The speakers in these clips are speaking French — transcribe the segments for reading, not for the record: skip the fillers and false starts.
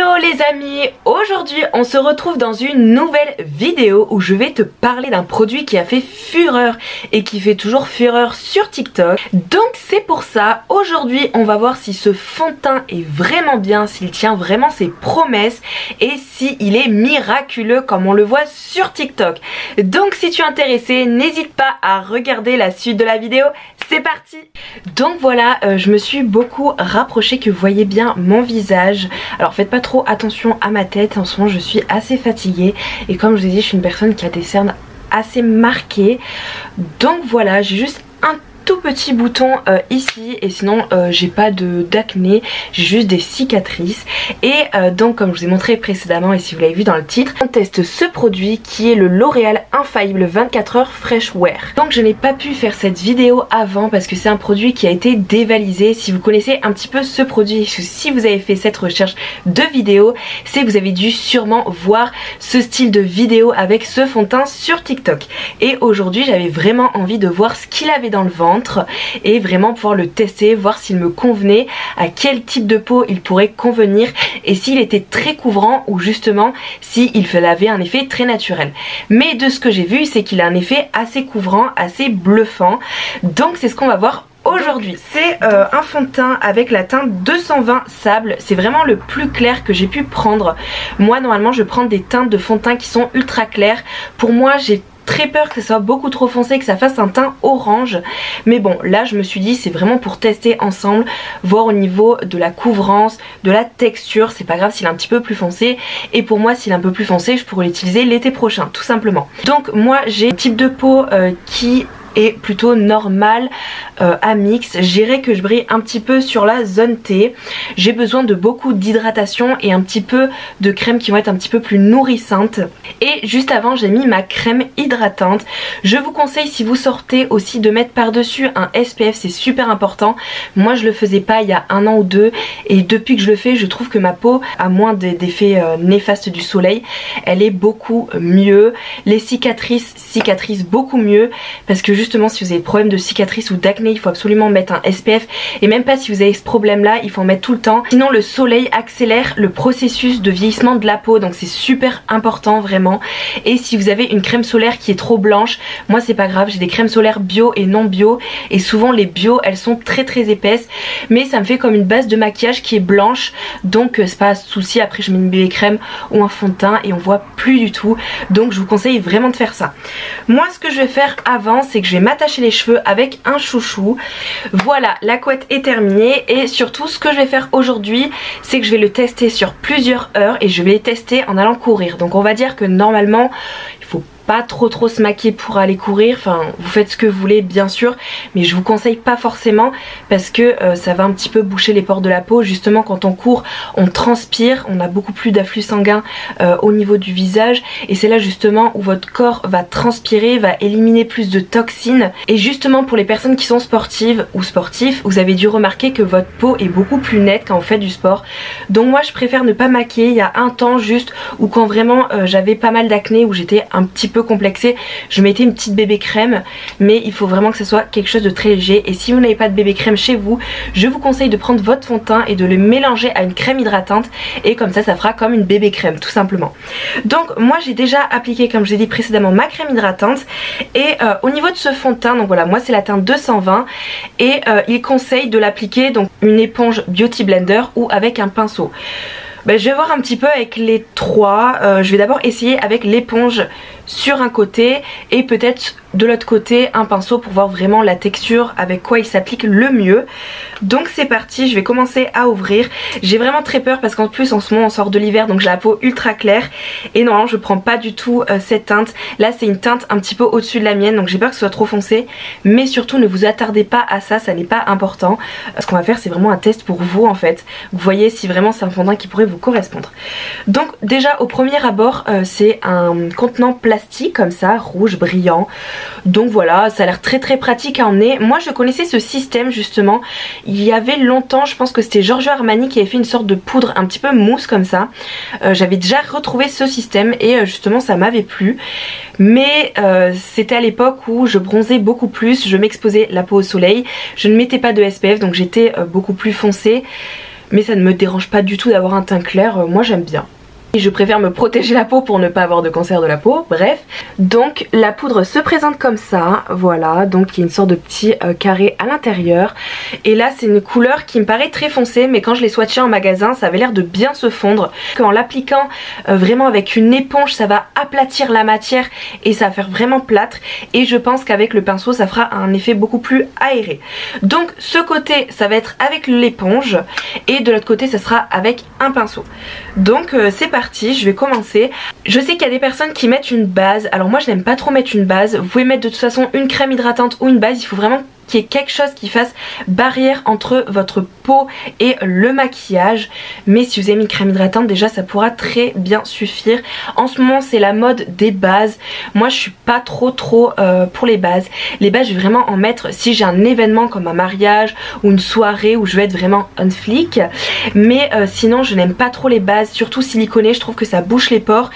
Hello les amis, aujourd'hui on se retrouve dans une nouvelle vidéo où je vais te parler d'un produit qui a fait fureur et qui fait toujours fureur sur TikTok. Donc c'est pour ça, aujourd'hui on va voir si ce fond de teint est vraiment bien, s'il tient vraiment ses promesses et s'il est miraculeux comme on le voit sur TikTok. Donc si tu es intéressé, n'hésite pas à regarder la suite de la vidéo, c'est parti. Donc voilà, je me suis beaucoup rapprochée, que vous voyez bien mon visage. Alors faites pas trop attention à ma tête, en ce moment je suis assez fatiguée et comme je vous ai dit, je suis une personne qui a des cernes assez marquées. Donc voilà, j'ai juste un tout petit bouton ici et sinon j'ai pas d'acné, j'ai juste des cicatrices et donc comme je vous ai montré précédemment et si vous l'avez vu dans le titre, on teste ce produit qui est le L'Oréal Infaillible 24 heures Fresh Wear. Donc je n'ai pas pu faire cette vidéo avant parce que c'est un produit qui a été dévalisé. Si vous connaissez un petit peu ce produit, si vous avez fait cette recherche de vidéo, c'est que vous avez dû sûrement voir ce style de vidéo avec ce fond de teint sur TikTok. Et aujourd'hui j'avais vraiment envie de voir ce qu'il avait dans le ventre et vraiment pouvoir le tester, voir s'il me convenait, à quel type de peau il pourrait convenir et s'il était très couvrant ou justement s'il avait un effet très naturel. Mais de ce que j'ai vu, c'est qu'il a un effet assez couvrant, assez bluffant. Donc c'est ce qu'on va voir aujourd'hui. C'est un fond de teint avec la teinte 220 Sable. C'est vraiment le plus clair que j'ai pu prendre. Moi normalement je prends des teintes de fond de teint qui sont ultra claires. Pour moi j'ai très peur que ça soit beaucoup trop foncé, que ça fasse un teint orange, mais bon là je me suis dit c'est vraiment pour tester ensemble, voir au niveau de la couvrance, de la texture. C'est pas grave s'il est un petit peu plus foncé et pour moi s'il est un peu plus foncé je pourrais l'utiliser l'été prochain tout simplement. Donc moi j'ai un type de peau qui est plutôt normal à mix. Je dirais que je brille un petit peu sur la zone T. J'ai besoin de beaucoup d'hydratation et un petit peu de crème qui vont être un petit peu plus nourrissantes. Et juste avant j'ai mis ma crème hydratante. Je vous conseille si vous sortez aussi de mettre par dessus un SPF, c'est super important. Moi je le faisais pas il y a un an ou deux et depuis que je le fais je trouve que ma peau a moins d'effets néfastes du soleil. Elle est beaucoup mieux. Les cicatrices beaucoup mieux parce que justement si vous avez des problèmes de cicatrices ou d'acné il faut absolument mettre un SPF et même pas si vous avez ce problème là il faut en mettre tout le temps, sinon le soleil accélère le processus de vieillissement de la peau, donc c'est super important vraiment. Et si vous avez une crème solaire qui est trop blanche, moi c'est pas grave, j'ai des crèmes solaires bio et non bio et souvent les bio elles sont très épaisses mais ça me fait comme une base de maquillage qui est blanche, donc c'est pas un souci. Après je mets une bébé crème ou un fond de teint et on voit plus du tout, donc je vous conseille vraiment de faire ça. Moi ce que je vais faire avant c'est que je vais m'attacher les cheveux avec un chouchou. Voilà, la couette est terminée et surtout ce que je vais faire aujourd'hui c'est que je vais le tester sur plusieurs heures et je vais les tester en allant courir. Donc on va dire que normalement il faut pas trop se maquiller pour aller courir, enfin vous faites ce que vous voulez bien sûr, mais je vous conseille pas forcément parce que ça va un petit peu boucher les pores de la peau. Justement quand on court on transpire, on a beaucoup plus d'afflux sanguin au niveau du visage et c'est là justement où votre corps va transpirer, va éliminer plus de toxines. Et justement pour les personnes qui sont sportives ou sportifs, vous avez dû remarquer que votre peau est beaucoup plus nette quand vous faites du sport. Donc moi je préfère ne pas maquiller. Il y a un temps juste où quand vraiment j'avais pas mal d'acné, où j'étais un petit peu complexée, je mettais une petite bébé crème, mais il faut vraiment que ce soit quelque chose de très léger. Et si vous n'avez pas de bébé crème chez vous, je vous conseille de prendre votre fond de teint et de le mélanger à une crème hydratante et comme ça fera comme une bébé crème tout simplement. Donc moi j'ai déjà appliqué, comme je vous ai dit précédemment, ma crème hydratante et au niveau de ce fond de teint, donc voilà, moi c'est la teinte 220 et il conseille de l'appliquer donc une éponge Beauty Blender ou avec un pinceau. Ben, je vais voir un petit peu avec les trois. Je vais d'abord essayer avec l'éponge sur un côté et peut-être de l'autre côté un pinceau pour voir vraiment la texture avec quoi il s'applique le mieux. Donc c'est parti, je vais commencer à ouvrir. J'ai vraiment très peur parce qu'en plus en ce moment on sort de l'hiver, donc j'ai la peau ultra claire et normalement je prends pas du tout cette teinte. Là c'est une teinte un petit peu au-dessus de la mienne, donc j'ai peur que ce soit trop foncé, mais surtout ne vous attardez pas à ça, ça n'est pas important. Ce qu'on va faire c'est vraiment un test pour vous en fait. Vous voyez si vraiment c'est un fond de teint qui pourrait vous correspondre. Donc déjà au premier abord c'est un contenant plastique comme ça, rouge brillant. Donc voilà, ça a l'air très pratique à emmener. Moi je connaissais ce système justement il y avait longtemps, je pense que c'était Giorgio Armani qui avait fait une sorte de poudre un petit peu mousse comme ça. J'avais déjà retrouvé ce système et justement ça m'avait plu, mais c'était à l'époque où je bronzais beaucoup plus, je m'exposais la peau au soleil, je ne mettais pas de SPF donc j'étais beaucoup plus foncée. mais ça ne me dérange pas du tout d'avoir un teint clair, moi j'aime bien. Et je préfère me protéger la peau pour ne pas avoir de cancer de la peau, bref. Donc la poudre se présente comme ça, voilà, donc il y a une sorte de petit carré à l'intérieur. Et là c'est une couleur qui me paraît très foncée, mais quand je l'ai swatchée en magasin ça avait l'air de bien se fondre. En l'appliquant vraiment avec une éponge ça va aplatir la matière et ça va faire vraiment plâtre. Et je pense qu'avec le pinceau ça fera un effet beaucoup plus aéré. Donc ce côté ça va être avec l'éponge et de l'autre côté ça sera avec un pinceau. Donc c'est parti. Je vais commencer. Je sais qu'il y a des personnes qui mettent une base. Alors moi je n'aime pas trop mettre une base. Vous pouvez mettre de toute façon une crème hydratante ou une base. Il faut vraiment qu'il y ait quelque chose qui fasse barrière entre votre peau et le maquillage. Mais si vous avez mis une crème hydratante déjà ça pourra très bien suffire. En ce moment c'est la mode des bases. Moi je suis pas trop pour les bases. Les bases je vais vraiment en mettre si j'ai un événement comme un mariage ou une soirée où je vais être vraiment on flic. Mais sinon je n'aime pas trop les bases, surtout siliconées. Je trouve que ça bouche les pores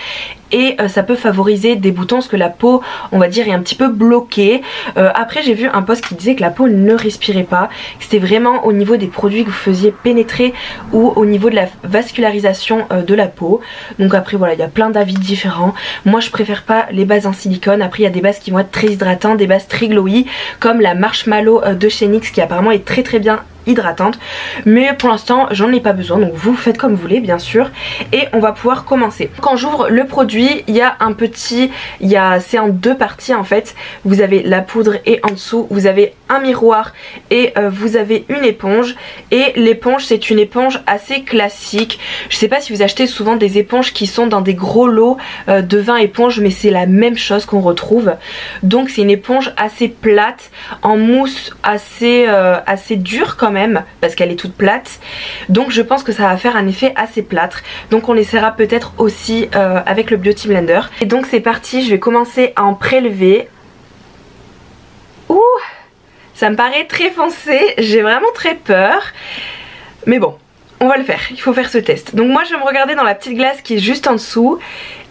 et ça peut favoriser des boutons parce que la peau on va dire est un petit peu bloquée. Après j'ai vu un post qui disait que la peau ne respirait pas, que c'était vraiment au niveau des produits que vous faisiez pénétrer ou au niveau de la vascularisation de la peau. Donc après voilà il y a plein d'avis différents. Moi je préfère pas les bases en silicone. Après il y a des bases qui vont être très hydratantes, des bases très glowy comme la Marshmallow de chez NYX qui apparemment est très bien hydratante, mais pour l'instant j'en ai pas besoin, donc vous faites comme vous voulez bien sûr. Et on va pouvoir commencer. Quand j'ouvre le produit il y a un petit, c'est en deux parties en fait. Vous avez la poudre et en dessous vous avez un miroir et vous avez une éponge. Et l'éponge c'est une éponge assez classique. Je sais pas si vous achetez souvent des éponges qui sont dans des gros lots de 20 éponges, mais c'est la même chose qu'on retrouve. Donc c'est une éponge assez plate en mousse assez dure quand même parce qu'elle est toute plate. Donc je pense que ça va faire un effet assez plâtre. Donc on essaiera peut-être aussi avec le Beauty Blender. Et donc c'est parti, je vais commencer à en prélever. Ouh, ça me paraît très foncé, j'ai vraiment très peur. Mais bon, on va le faire, il faut faire ce test. Donc moi je vais me regarder dans la petite glace qui est juste en dessous.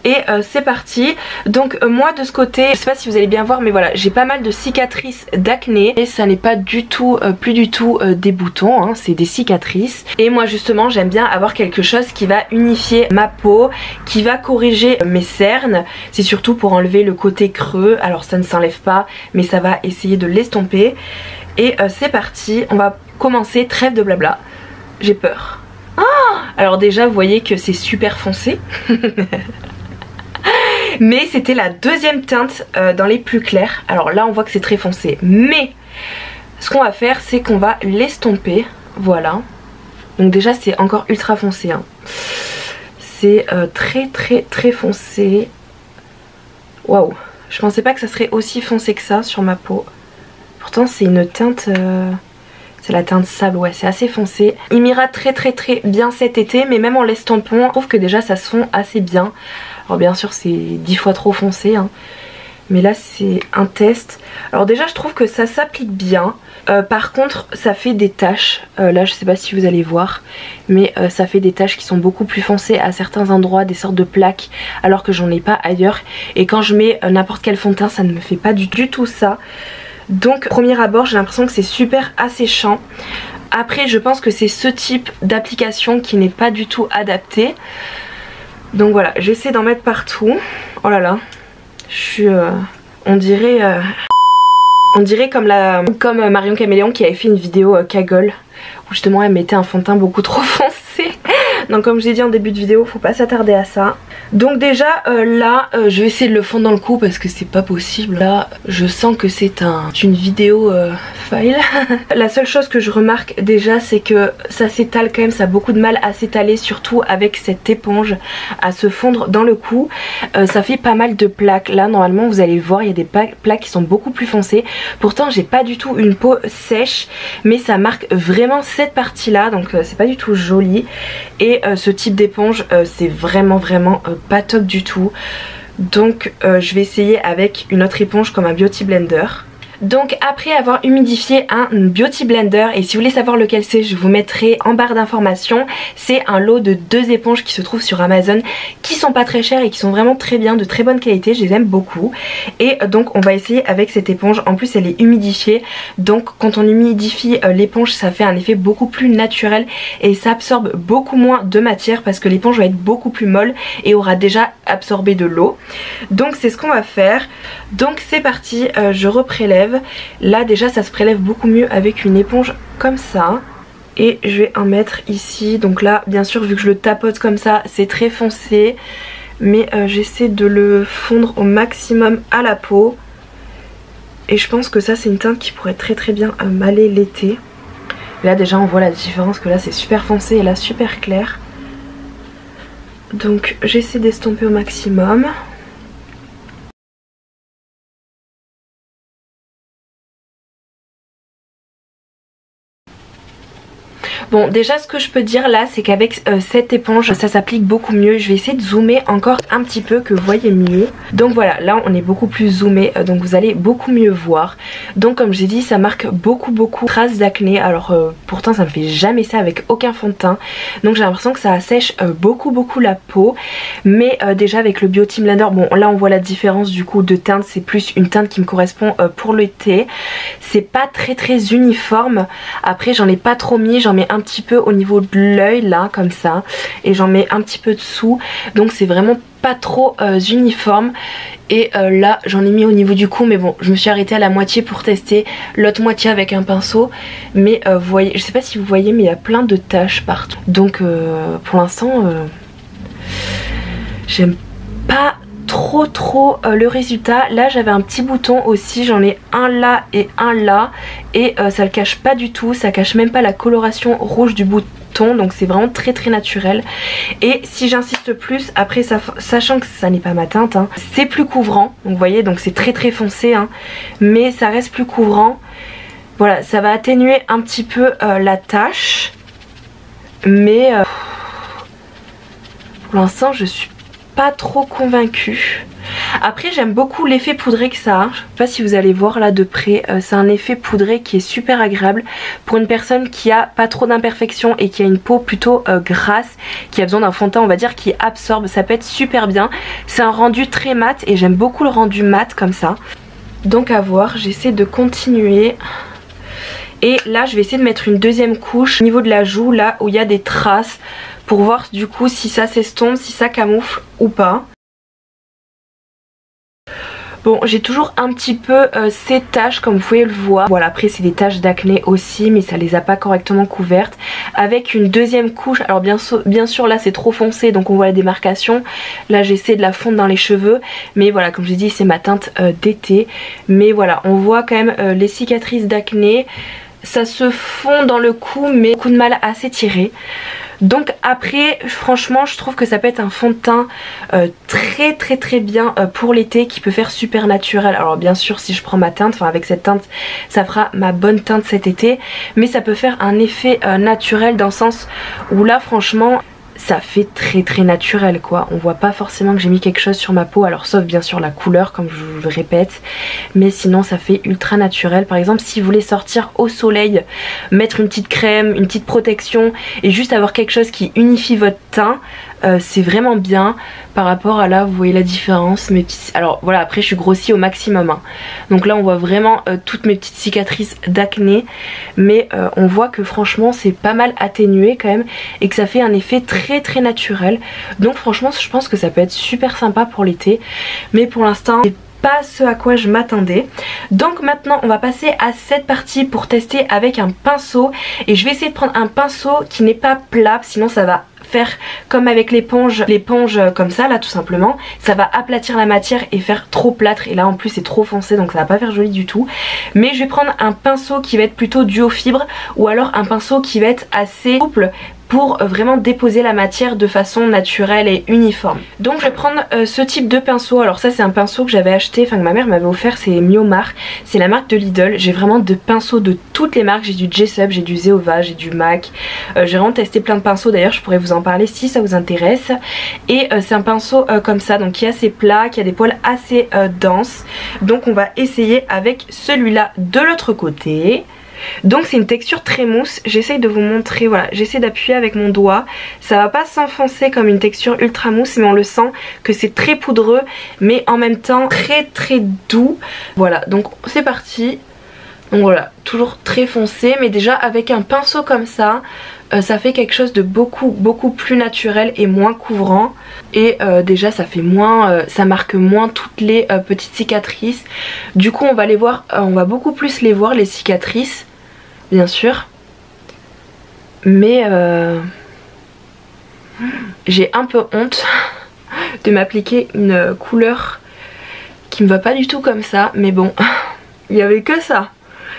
Et c'est parti. Donc moi de ce côté, je sais pas si vous allez bien voir, mais voilà, j'ai pas mal de cicatrices d'acné. Et ça n'est pas du tout, plus du tout des boutons, hein, c'est des cicatrices. Et moi justement j'aime bien avoir quelque chose qui va unifier ma peau, qui va corriger mes cernes. C'est surtout pour enlever le côté creux. Alors ça ne s'enlève pas, mais ça va essayer de l'estomper. Et c'est parti, on va commencer, trêve de blabla. J'ai peur. Ah, alors déjà vous voyez que c'est super foncé. Mais c'était la deuxième teinte dans les plus clairs. Alors là on voit que c'est très foncé. Mais ce qu'on va faire c'est qu'on va l'estomper. Voilà. Donc déjà c'est encore ultra foncé. Hein. C'est très foncé. Waouh. Je pensais pas que ça serait aussi foncé que ça sur ma peau. Pourtant c'est une teinte... C'est la teinte sable, ouais, c'est assez foncé. Il m'ira très bien cet été, mais même en l'estampant, je trouve que déjà ça se fond assez bien. Alors bien sûr c'est 10 fois trop foncé, hein. Mais là c'est un test. Alors déjà je trouve que ça s'applique bien. Par contre ça fait des taches. Là je sais pas si vous allez voir, mais ça fait des taches qui sont beaucoup plus foncées à certains endroits, des sortes de plaques, alors que j'en ai pas ailleurs. Et quand je mets n'importe quel fond de teint ça ne me fait pas du tout ça. Donc premier abord j'ai l'impression que c'est super asséchant. Après je pense que c'est ce type d'application qui n'est pas du tout adapté. Donc voilà, j'essaie d'en mettre partout. Oh là là, je suis... on dirait comme Marion Caméléon qui avait fait une vidéo cagole où justement elle mettait un fond de teint beaucoup trop foncé. Donc comme je l'ai dit en début de vidéo, faut pas s'attarder à ça. Donc déjà là je vais essayer de le fondre dans le cou parce que c'est pas possible. Là je sens que c'est une vidéo file. La seule chose que je remarque déjà c'est que ça s'étale quand même, ça a beaucoup de mal à s'étaler, surtout avec cette éponge, à se fondre dans le cou. Ça fait pas mal de plaques. Là normalement vous allez le voir, il y a des plaques qui sont beaucoup plus foncées. Pourtant j'ai pas du tout une peau sèche, mais ça marque vraiment cette partie là, donc c'est pas du tout joli. Et ce type d'éponge c'est vraiment pas top du tout. Donc je vais essayer avec une autre éponge comme un Beauty Blender. Donc après avoir humidifié un beauty blender, et si vous voulez savoir lequel c'est, je vous mettrai en barre d'informations, c'est un lot de 2 éponges qui se trouvent sur Amazon, qui sont pas très chères et qui sont vraiment très bien, de très bonne qualité, je les aime beaucoup. Et donc on va essayer avec cette éponge, en plus elle est humidifiée, donc quand on humidifie l'éponge ça fait un effet beaucoup plus naturel et ça absorbe beaucoup moins de matière parce que l'éponge va être beaucoup plus molle et aura déjà absorbé de l'eau. Donc c'est ce qu'on va faire. Donc c'est parti, je reprélève. Là déjà ça se prélève beaucoup mieux avec une éponge comme ça. Et je vais en mettre ici. Donc là bien sûr vu que je le tapote comme ça c'est très foncé. Mais j'essaie de le fondre au maximum à la peau. Et je pense que ça c'est une teinte qui pourrait très bien m'aller l'été. Là déjà on voit la différence que là c'est super foncé et là super clair. Donc j'essaie d'estomper au maximum. Bon déjà ce que je peux dire là c'est qu'avec cette éponge ça s'applique beaucoup mieux. Je vais essayer de zoomer encore un petit peu que vous voyez mieux. Donc voilà, là on est beaucoup plus zoomé, donc vous allez beaucoup mieux voir. Donc comme j'ai dit ça marque beaucoup traces d'acné. Alors pourtant ça me fait jamais ça avec aucun fond de teint. Donc j'ai l'impression que ça assèche beaucoup la peau. Mais déjà avec le Beauty Blender, bon là on voit la différence du coup de teinte. C'est plus une teinte qui me correspond pour l'été. C'est pas très uniforme. Après j'en ai pas trop mis, j'en mets un petit peu au niveau de l'œil là comme ça et j'en mets un petit peu dessous, donc c'est vraiment pas trop uniforme. Et là j'en ai mis au niveau du cou, mais bon je me suis arrêtée à la moitié pour tester l'autre moitié avec un pinceau. Mais vous voyez, je sais pas si vous voyez mais il y a plein de taches partout, donc pour l'instant j'aime pas trop le résultat. Là j'avais un petit bouton aussi, j'en ai un là et un là et ça le cache pas du tout, ça cache même pas la coloration rouge du bouton, donc c'est vraiment très naturel. Et si j'insiste plus après sachant que ça n'est pas ma teinte hein, c'est plus couvrant, donc vous voyez, donc c'est très foncé hein, mais ça reste plus couvrant. Voilà, ça va atténuer un petit peu la tache, mais pour l'instant je suis pas trop convaincue. Après j'aime beaucoup l'effet poudré que ça a. Je sais pas si vous allez voir là de près, c'est un effet poudré qui est super agréable pour une personne qui a pas trop d'imperfections et qui a une peau plutôt grasse, qui a besoin d'un fond de teint on va dire qui absorbe. Ça peut être super bien. C'est un rendu très mat et j'aime beaucoup le rendu mat comme ça. Donc à voir, j'essaie de continuer. Et là je vais essayer de mettre une deuxième couche au niveau de la joue là où il y a des traces, pour voir du coup si ça s'estompe, si ça camoufle ou pas. Bon j'ai toujours un petit peu ces taches comme vous pouvez le voir. Voilà, après c'est des taches d'acné aussi mais ça les a pas correctement couvertes. Avec une deuxième couche, alors bien sûr là c'est trop foncé donc on voit la démarcation. Là j'essaie de la fondre dans les cheveux. Mais voilà, comme je dis c'est ma teinte d'été. Mais voilà, on voit quand même les cicatrices d'acné. Ça se fond dans le cou mais beaucoup de mal à s'étirer. Donc après franchement je trouve que ça peut être un fond de teint très bien pour l'été, qui peut faire super naturel. Alors bien sûr si je prends ma teinte, enfin avec cette teinte ça fera ma bonne teinte cet été, mais ça peut faire un effet naturel dans le sens où là franchement ça fait très naturel quoi. On voit pas forcément que j'ai mis quelque chose sur ma peau, alors sauf bien sûr la couleur comme je vous le répète, mais sinon ça fait ultra naturel. Par exemple si vous voulez sortir au soleil, mettre une petite crème, une petite protection et juste avoir quelque chose qui unifie votre teint, c'est vraiment bien par rapport à là, vous voyez la différence. Alors voilà, après je suis grossie au maximum hein. Donc là on voit vraiment toutes mes petites cicatrices d'acné, mais on voit que franchement c'est pas mal atténué quand même et que ça fait un effet très naturel. Donc franchement je pense que ça peut être super sympa pour l'été, mais pour l'instant c'est pas ce à quoi je m'attendais. Donc maintenant on va passer à cette partie pour tester avec un pinceau, et je vais essayer de prendre un pinceau qui n'est pas plat, sinon ça va faire comme avec l'éponge comme ça là tout simplement, ça va aplatir la matière et faire trop plâtre, et là en plus c'est trop foncé donc ça va pas faire joli du tout. Mais je vais prendre un pinceau qui va être plutôt duo fibre, ou alors un pinceau qui va être assez souple pour vraiment déposer la matière de façon naturelle et uniforme. Donc je vais prendre ce type de pinceau. Alors ça c'est un pinceau que j'avais acheté, enfin que ma mère m'avait offert, c'est Miomar, c'est la marque de Lidl. J'ai vraiment de pinceaux de toutes les marques, j'ai du Jessup, j'ai du Zeova, j'ai du MAC, j'ai vraiment testé plein de pinceaux, d'ailleurs je pourrais vous en parler si ça vous intéresse. Et c'est un pinceau comme ça, donc qui est assez plat, qui a des poils assez denses. Donc on va essayer avec celui-là de l'autre côté. Donc c'est une texture très mousse, j'essaye de vous montrer, voilà, j'essaie d'appuyer avec mon doigt. Ça va pas s'enfoncer comme une texture ultra mousse, mais on le sent que c'est très poudreux, mais en même temps très doux. Voilà, donc c'est parti. Donc voilà, toujours très foncé, mais déjà avec un pinceau comme ça, ça fait quelque chose de beaucoup plus naturel et moins couvrant. Et déjà ça fait moins, ça marque moins toutes les petites cicatrices. Du coup on va les voir, on va beaucoup plus les voir, les cicatrices, bien sûr. Mais j'ai un peu honte de m'appliquer une couleur qui me va pas du tout comme ça. Mais bon, il y avait que ça.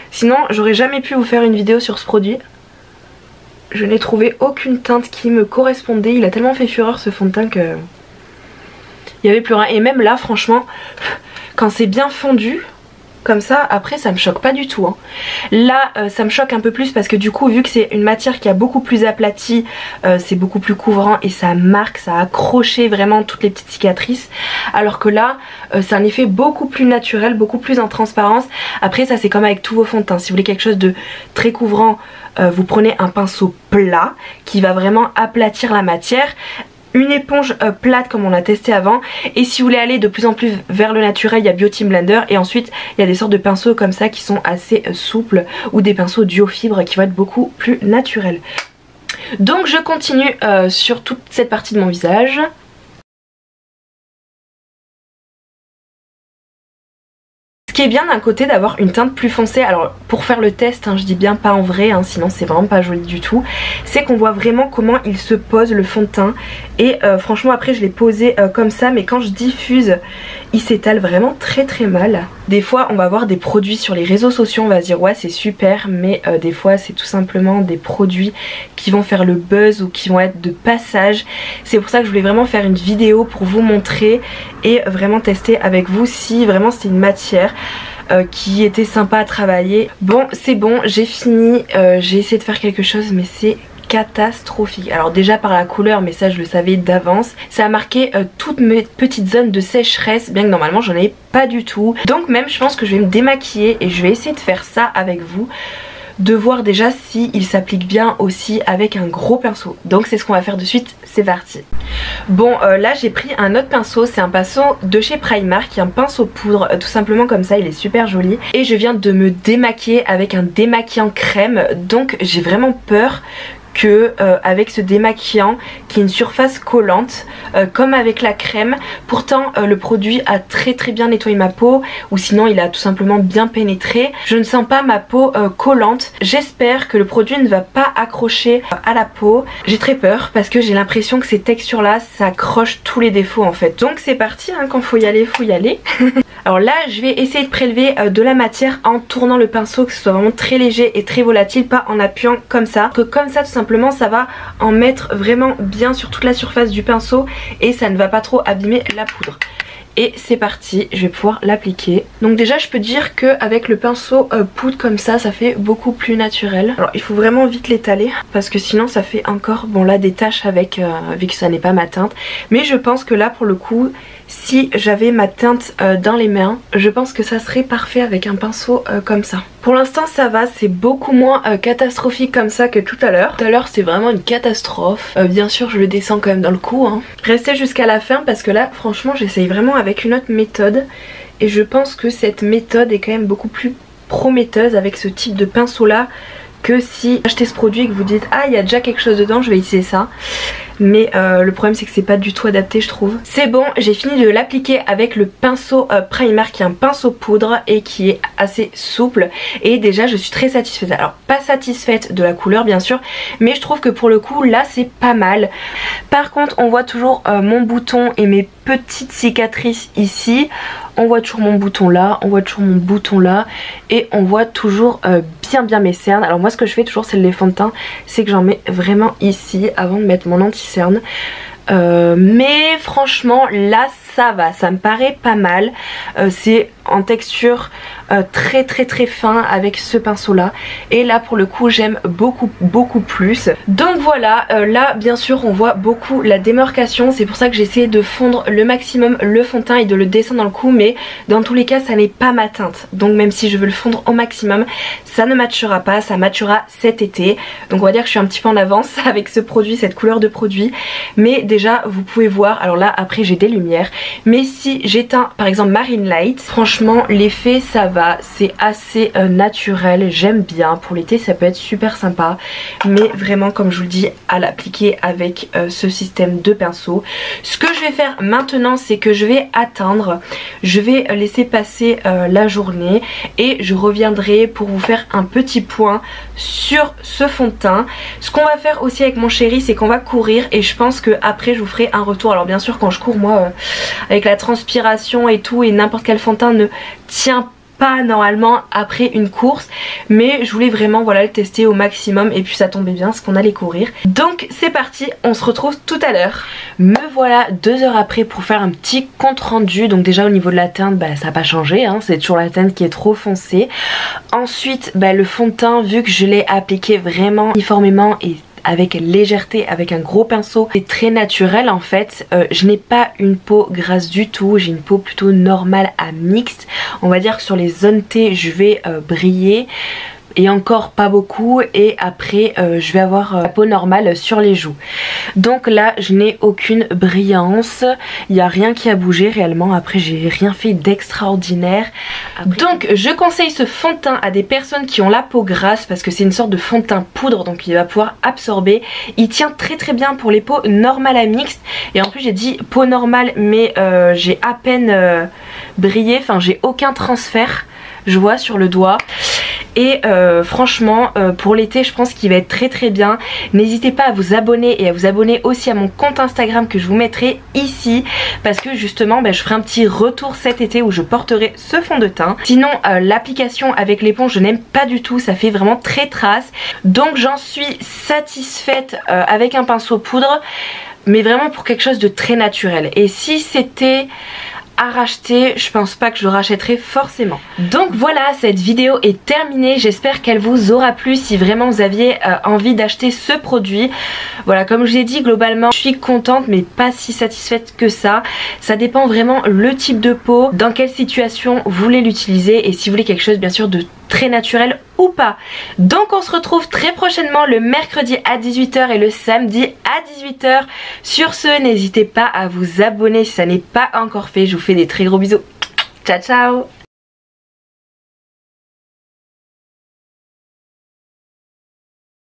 Sinon j'aurais jamais pu vous faire une vidéo sur ce produit. Je n'ai trouvé aucune teinte qui me correspondait. Il a tellement fait fureur ce fond de teint que il n'y avait plus rien. Et même là franchement, quand c'est bien fondu comme ça, après ça me choque pas du tout hein. Là ça me choque un peu plus parce que du coup vu que c'est une matière qui a beaucoup plus aplati, c'est beaucoup plus couvrant et ça marque, ça a accroché vraiment toutes les petites cicatrices. Alors que là c'est un effet beaucoup plus naturel, beaucoup plus en transparence. Après ça c'est comme avec tous vos fonds de teint, si vous voulez quelque chose de très couvrant, vous prenez un pinceau plat qui va vraiment aplatir la matière. Une éponge plate comme on a testé avant. Et si vous voulez aller de plus en plus vers le naturel, il y a Biotin Blender. Et ensuite il y a des sortes de pinceaux comme ça qui sont assez souples, ou des pinceaux duo fibre qui vont être beaucoup plus naturels. Donc je continue sur toute cette partie de mon visage. Ce qui est bien d'un côté d'avoir une teinte plus foncée, alors pour faire le test, hein, je dis bien pas en vrai, hein, sinon c'est vraiment pas joli du tout, c'est qu'on voit vraiment comment il se pose le fond de teint. Et franchement après je l'ai posé comme ça, mais quand je diffuse il s'étale vraiment très mal. Des fois on va voir des produits sur les réseaux sociaux, on va se dire ouais c'est super, mais des fois c'est tout simplement des produits qui vont faire le buzz ou qui vont être de passage. C'est pour ça que je voulais vraiment faire une vidéo pour vous montrer et vraiment tester avec vous si vraiment c'était une matière qui était sympa à travailler. Bon c'est bon, j'ai fini, j'ai essayé de faire quelque chose mais c'est catastrophique. Alors déjà par la couleur, mais ça je le savais d'avance, ça a marqué toutes mes petites zones de sécheresse, bien que normalement j'en ai pas du tout. Donc même je pense que je vais me démaquiller et je vais essayer de faire ça avec vous, de voir déjà si il s'applique bien aussi avec un gros pinceau. Donc c'est ce qu'on va faire de suite, c'est parti. Bon là j'ai pris un autre pinceau, c'est un pinceau de chez Primark, qui est un pinceau poudre, tout simplement comme ça, il est super joli. Et je viens de me démaquiller avec un démaquillant crème, donc j'ai vraiment peur que avec ce démaquillant qui est une surface collante comme avec la crème. Pourtant le produit a très bien nettoyé ma peau, ou sinon il a tout simplement bien pénétré. Je ne sens pas ma peau collante. J'espère que le produit ne va pas accrocher à la peau. J'ai très peur parce que j'ai l'impression que ces textures là ça accroche tous les défauts en fait. Donc c'est parti hein, quand faut y aller faut y aller. Alors là je vais essayer de prélever de la matière en tournant le pinceau, que ce soit vraiment très léger et très volatile, pas en appuyant comme ça. Que comme ça tout simplement ça va en mettre vraiment bien sur toute la surface du pinceau et ça ne va pas trop abîmer la poudre. Et c'est parti, je vais pouvoir l'appliquer. Donc déjà je peux dire qu'avec le pinceau poudre comme ça fait beaucoup plus naturel. Alors il faut vraiment vite l'étaler parce que sinon ça fait encore, bon là des taches avec, vu que ça n'est pas ma teinte. Mais je pense que là pour le coup, si j'avais ma teinte dans les mains, je pense que ça serait parfait avec un pinceau comme ça. Pour l'instant ça va, c'est beaucoup moins catastrophique comme ça que tout à l'heure. Tout à l'heure c'est vraiment une catastrophe. Bien sûr je le descends quand même dans le cou hein. Restez jusqu'à la fin parce que là franchement j'essaye vraiment avec une autre méthode. Et je pense que cette méthode est quand même beaucoup plus prometteuse avec ce type de pinceau là, que si vous achetez ce produit et que vous dites ah il y a déjà quelque chose dedans, je vais utiliser ça. Mais le problème c'est que c'est pas du tout adapté je trouve. C'est bon, j'ai fini de l'appliquer avec le pinceau Primark qui est un pinceau poudre et qui est assez souple. Et déjà je suis très satisfaite. Alors pas satisfaite de la couleur bien sûr, mais je trouve que pour le coup là c'est pas mal. Par contre on voit toujours mon bouton et mes petite cicatrice ici. On voit toujours mon bouton là, on voit toujours mon bouton là et on voit toujours bien mes cernes. Alors moi ce que je fais toujours c'est les fonds de teint, c'est que j'en mets vraiment ici avant de mettre mon anti-cerne. Mais franchement là ça va, ça me paraît pas mal. C'est en texture très fin avec ce pinceau là, et là pour le coup j'aime beaucoup plus. Donc voilà, là bien sûr on voit beaucoup la démarcation, c'est pour ça que j'ai essayé de fondre le maximum le fond de teint et de le descendre dans le cou, mais dans tous les cas ça n'est pas ma teinte, donc même si je veux le fondre au maximum ça ne matchera pas, ça matchera cet été. Donc on va dire que je suis un petit peu en avance avec ce produit, cette couleur de produit, mais déjà vous pouvez voir, alors là après j'ai des lumières, mais si j'éteins par exemple Marine Light, franchement l'effet ça va, c'est assez naturel, j'aime bien. Pour l'été ça peut être super sympa, mais vraiment comme je vous le dis, à l'appliquer avec ce système de pinceau. Ce que je vais faire maintenant c'est que je vais atteindre, je vais laisser passer la journée et je reviendrai pour vous faire un petit point sur ce fond de teint. Ce qu'on va faire aussi avec mon chéri c'est qu'on va courir, et je pense que après je vous ferai un retour. Alors bien sûr quand je cours moi avec la transpiration et tout, et n'importe quel fond de teint ne tient pas normalement après une course, mais je voulais vraiment voilà le tester au maximum, et puis ça tombait bien parce qu'on allait courir. Donc c'est parti, on se retrouve tout à l'heure. Me voilà 2 heures après pour faire un petit compte rendu. Donc déjà au niveau de la teinte bah, ça n'a pas changé hein, c'est toujours la teinte qui est trop foncée. Ensuite bah, le fond de teint, vu que je l'ai appliqué vraiment uniformément et avec légèreté, avec un gros pinceau, c'est très naturel en fait. Je n'ai pas une peau grasse du tout, j'ai une peau plutôt normale à mixte. On va dire que sur les zones T je vais briller, et encore pas beaucoup, et après je vais avoir la peau normale sur les joues. Donc là je n'ai aucune brillance, il n'y a rien qui a bougé réellement. Après j'ai rien fait d'extraordinaire. Donc je conseille ce fond de teint à des personnes qui ont la peau grasse, parce que c'est une sorte de fond de teint poudre, donc il va pouvoir absorber. Il tient très bien pour les peaux normales à mixte, et en plus j'ai dit peau normale mais j'ai à peine brillé, enfin j'ai aucun transfert je vois sur le doigt. Et franchement pour l'été je pense qu'il va être très bien. N'hésitez pas à vous abonner, et à vous abonner aussi à mon compte Instagram que je vous mettrai ici, parce que justement je ferai un petit retour cet été où je porterai ce fond de teint. Sinon l'application avec l'éponge je n'aime pas du tout, ça fait vraiment très trace. Donc j'en suis satisfaite avec un pinceau poudre, mais vraiment pour quelque chose de très naturel. Et si c'était à racheter, je pense pas que je le rachèterai forcément. Donc voilà, cette vidéo est terminée, j'espère qu'elle vous aura plu. Si vraiment vous aviez envie d'acheter ce produit, voilà, comme je vous ai dit, globalement je suis contente mais pas si satisfaite que ça. Ça dépend vraiment le type de peau, dans quelle situation vous voulez l'utiliser, et si vous voulez quelque chose bien sûr de très naturel ou pas. Donc on se retrouve très prochainement le mercredi à 18 h et le samedi à 18 h. Sur ce, n'hésitez pas à vous abonner si ça n'est pas encore fait. Je vous fais des très gros bisous. Ciao ciao.